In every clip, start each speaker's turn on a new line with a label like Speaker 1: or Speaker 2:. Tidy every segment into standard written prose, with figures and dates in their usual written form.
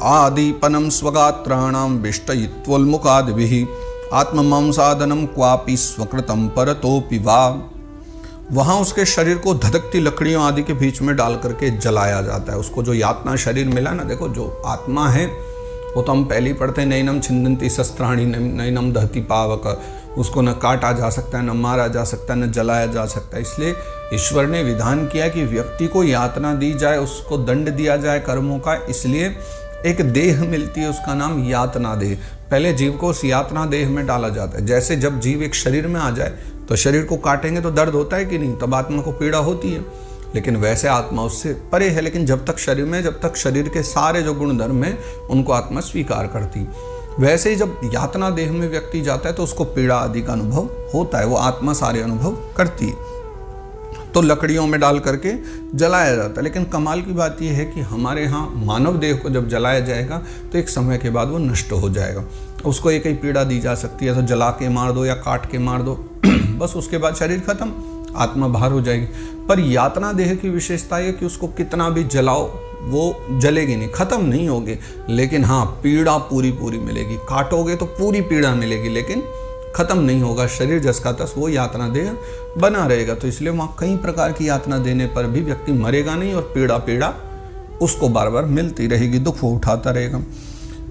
Speaker 1: आदीपनम स्वगात्राणाम विष्टयित्वोन्मुखादिभिः आत्ममांसादनम क्वापि स्वकृतम परतोपि वा। वहाँ उसके शरीर को धधकती लकड़ियों आदि के बीच में डाल करके जलाया जाता है। उसको जो यातना शरीर मिला ना, देखो जो आत्मा है वो तो हम पहले ही पढ़ते हैं, नैनम छिन्दन्ति शस्त्राणि नैनम दहति पावक। उसको न काटा जा सकता है, न मारा जा सकता है, न जलाया जा सकता है। इसलिए ईश्वर ने विधान किया कि व्यक्ति को यातना दी जाए, उसको दंड दिया जाए कर्मों का। इसलिए एक देह मिलती है, उसका नाम यातना देह। पहले जीव को उस यातना देह में डाला जाता है। जैसे जब जीव एक शरीर में आ जाए तो शरीर को काटेंगे तो दर्द होता है कि नहीं, तब आत्मा को पीड़ा होती है। लेकिन वैसे आत्मा उससे परे है। लेकिन जब तक शरीर में, जब तक शरीर के सारे जो गुण धर्म है उनको आत्मा स्वीकार करती। वैसे ही जब यातना देह में व्यक्ति जाता है तो उसको पीड़ा आदि का अनुभव होता है, वो आत्मा सारे अनुभव करती है। तो लकड़ियों में डाल करके जलाया जाता है। लेकिन कमाल की बात यह है कि हमारे यहाँ मानव देह को जब जलाया जाएगा तो एक समय के बाद वो नष्ट हो जाएगा। उसको एक ही पीड़ा दी जा सकती है, तो जला के मार दो या काट के मार दो, बस उसके बाद शरीर खत्म, आत्मा बाहर हो जाएगी। पर यातना देह की विशेषता है कि उसको कितना भी जलाओ वो जलेगी नहीं, खत्म नहीं होगी। लेकिन हाँ, पीड़ा पूरी पूरी मिलेगी। काटोगे तो पूरी पीड़ा मिलेगी, लेकिन खत्म नहीं होगा। शरीर जस का तस वो यातना देह बना रहेगा। तो इसलिए वहाँ कई प्रकार की यातना देने पर भी व्यक्ति मरेगा नहीं और पीड़ा उसको बार बार मिलती रहेगी, दुख वो उठाता रहेगा।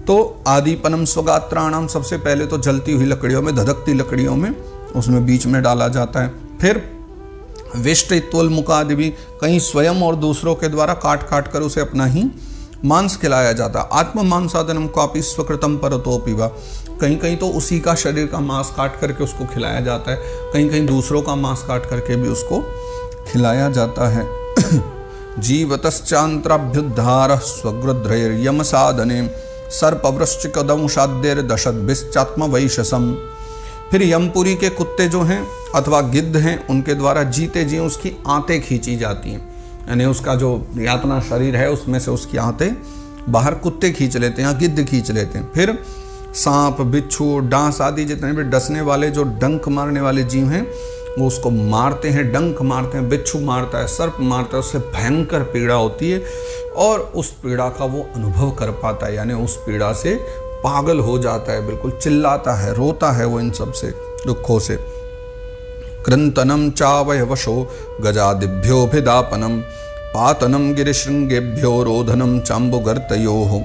Speaker 1: तो आदिपनम स्वगात्राणाम, सबसे पहले तो जलती हुई लकड़ियों में, धधकती लकड़ियों में, उसमें बीच में डाला जाता है। फिर विष्टयित्वोन्मुखादि भी, कहीं स्वयं और दूसरों के द्वारा काट काट कर उसे अपना ही मांस खिलाया जाता है। आत्म मांसादनम क्वापि स्वकृतम परतोपि वा, कहीं कहीं तो उसी का शरीर का मांस काट करके उसको खिलाया जाता है, कहीं कहीं दूसरों का मांस काट करके भी उसको खिलाया जाता है। जीवतश्चांत्राभ्युद्धार स्वगृध्रैर्यम साधने सर्पवृश्चिकदंशाद्यैर दशद्भिश्चात्म वैशसम। फिर यमपुरी के कुत्ते जो हैं अथवा गिद्ध हैं, उनके द्वारा जीते जी उसकी आंतें खींची जाती हैं। यानी उसका जो यातना शरीर है उसमें से उसकी आंतें बाहर कुत्ते खींच लेते हैं या गिद्ध खींच लेते हैं। फिर सांप, बिच्छू, डांस आदि जितने भी डसने वाले, जो डंक मारने वाले जीव हैं, वो उसको मारते हैं, डंक मारते हैं। बिच्छू मारता है, सर्प मारता है, उससे भयंकर पीड़ा होती है और उस पीड़ा का वो अनुभव कर पाता है। यानी उस पीड़ा से पागल हो जाता है, बिल्कुल चिल्लाता है, रोता है वो इन सब से दुखों से। कृंतनम चावयवशो गजादिभ्योभिदापनम पातनम गिरिशृंगेभ्यो रोधनम चाम्बुगर्तयोः।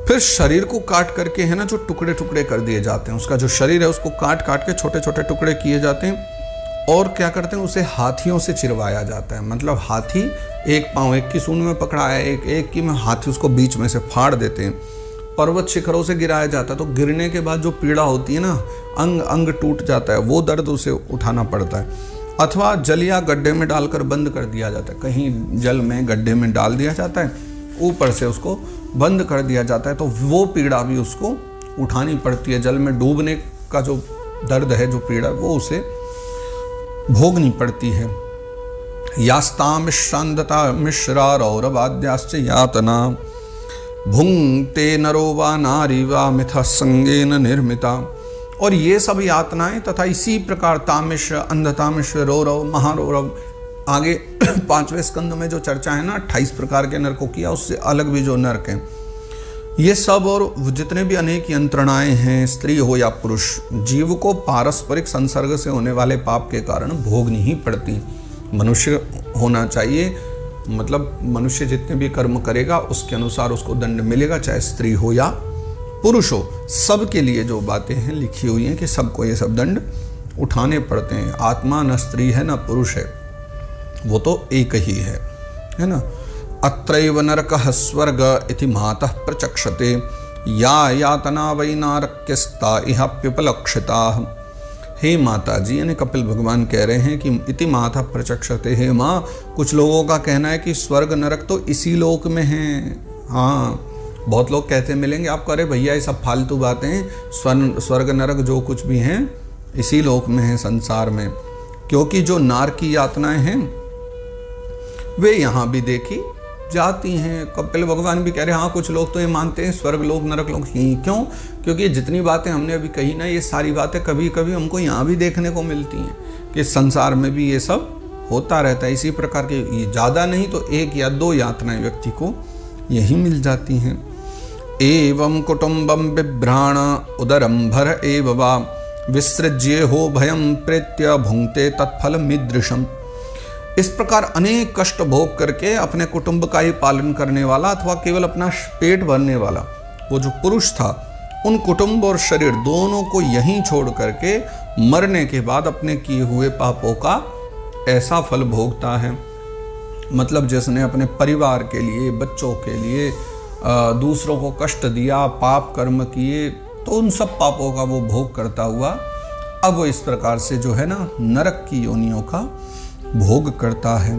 Speaker 1: फिर शरीर को काट करके है ना, जो टुकड़े टुकड़े कर दिए जाते हैं, उसका जो शरीर है उसको काट काट के छोटे छोटे टुकड़े किए जाते हैं। और क्या करते हैं, उसे हाथियों से चिरवाया जाता है। मतलब हाथी एक पाँव एक की सूंड में पकड़ा है, एक की में, हाथी उसको बीच में से फाड़ देते हैं। पर्वत शिखरों से गिराया जाता है, तो गिरने के बाद जो पीड़ा होती है ना, अंग अंग टूट जाता है, वो दर्द उसे उठाना पड़ता है। अथवा जल या गड्ढे में डालकर बंद कर दिया जाता है। कहीं जल में गड्ढे में डाल दिया जाता है, ऊपर से उसको बंद कर दिया जाता है, तो वो पीड़ा भी उसको उठानी पड़ती है। जल में डूबने का जो दर्द है, जो पीड़ा, वो उसे भोगनी पड़ती है। यास्ता मिश्रांधता मिश्रा रौरवाद्याश्च यातना भुंक्ते नरो वा नारी वा मिथा संगेन निर्मिता। और ये सब यातनाएं तथा इसी प्रकार तामिश, अंधतामिश, रौरव, महारौरव, आगे 5वें स्कंद में जो चर्चा है ना 28 प्रकार के नरकों की, उससे अलग भी जो नरक हैं, ये सब और जितने भी अनेक यंत्रणाएं हैं, स्त्री हो या पुरुष, जीव को पारस्परिक संसर्ग से होने वाले पाप के कारण भोगनी ही पड़ती। मनुष्य होना चाहिए, मतलब मनुष्य जितने भी कर्म करेगा उसके अनुसार उसको दंड मिलेगा, चाहे स्त्री हो या पुरुष हो। सब के लिए जो बातें हैं लिखी हुई हैं कि सबको ये सब दंड उठाने पड़ते हैं। आत्मा न स्त्री है न पुरुष है, वो तो एक ही है ना। अत्रैव नरकः स्वर्ग इति मातः प्रचक्षते या यातना वै नारक्यस्ता इहाप्युपलक्षिताः। हे माता जी, यानी कपिल भगवान कह रहे हैं कि इति माता प्रचक्षते, हे माँ, कुछ लोगों का कहना है कि स्वर्ग नरक तो इसी लोक में है। हाँ, बहुत लोग कहते मिलेंगे आपको, अरे भैया ये सब फालतू बातें, स्वर्ग नरक जो कुछ भी हैं इसी लोक में है, संसार में। क्योंकि जो नार की यातनाएं हैं वे यहाँ भी देखी जाती हैं। कपिल भगवान भी कह रहे हैं, हाँ कुछ लोग तो ये मानते हैं स्वर्ग लोक नरक लोक ही। क्यों? क्योंकि जितनी बातें हमने अभी कही ना, ये सारी बातें कभी कभी हमको यहाँ भी देखने को मिलती हैं कि संसार में भी ये सब होता रहता है। इसी प्रकार के ज़्यादा नहीं तो 1 या 2 यातनाएं व्यक्ति को यही मिल जाती हैं। एवं कुटुंबम बिभ्राण उदरम भर एव वा विसृज्ये हो भयम प्रेत्य भुंक्ते तत्फल मिदृशम। इस प्रकार अनेक कष्ट भोग करके अपने कुटुंब का ही पालन करने वाला अथवा केवल अपना पेट भरने वाला वो जो पुरुष था, उन कुटुंब और शरीर दोनों को यहीं छोड़ करके मरने के बाद अपने किए हुए पापों का ऐसा फल भोगता है। मतलब जिसने अपने परिवार के लिए, बच्चों के लिए दूसरों को कष्ट दिया, पाप कर्म किए, तो उन सब पापों का वो भोग करता हुआ अब वो इस प्रकार से जो है ना नरक की योनियों का भोग करता है।